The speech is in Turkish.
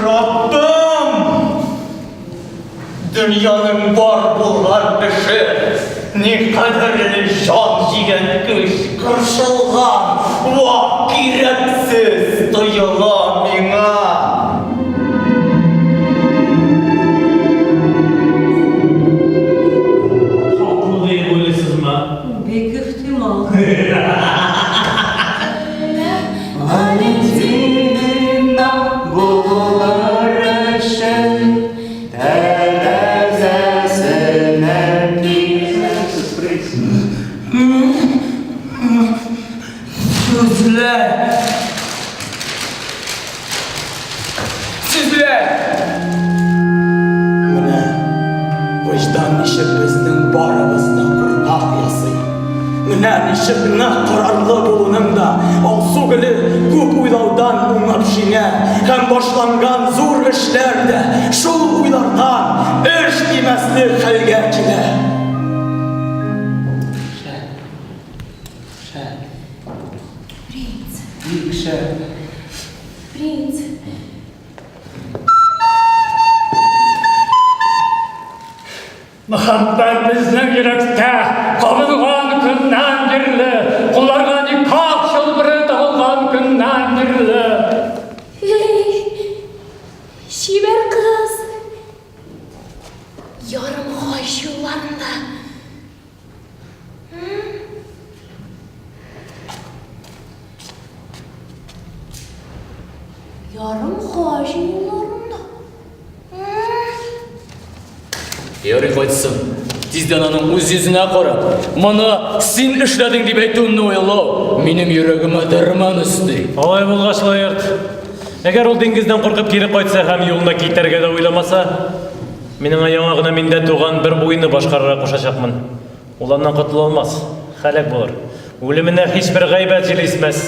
Rabbim! Dünyanın var bulan dışı, ne kadarını can yiyen kış kırşılgan, vakiretsiz duyulan mina. Haklı değil böylesiz mi? Büyük ihtimal. Aletinin bulaşın terezesine Sizler! Mine, vicdan işi bizning barımızda kurpak yasay. Mine işi ne kararlı bulununda, alsu gülü köp uylavdan uğrapşine, hem başlangan zor işlerde, şol uylardan iş demesli xelgerkine. Prince. Muhabbet bizden yürekte, kabılgan günden girli, kullarga nikah şılbırı dağılgan günden girli. Hey, şiver kız. Yarım hoş yollarında. Yarım hoş yollarında. Yori koytsın. Tizden onun öz yüzüne qarab, "Mana sen işledin" deb aytуымны oyalау, mening yuragimga darmon üstü. Алай болғаш лайырт. Егер ол деңгізден қорқып кері қайтса һәм юлына китерге де ойламаса, менің аяғына менде туған бір буйны башқарыра қошашақмын. Ол аннан құтыла алмас, хәләк болар. Өліміне һичбір ғайбәт җилесмәс.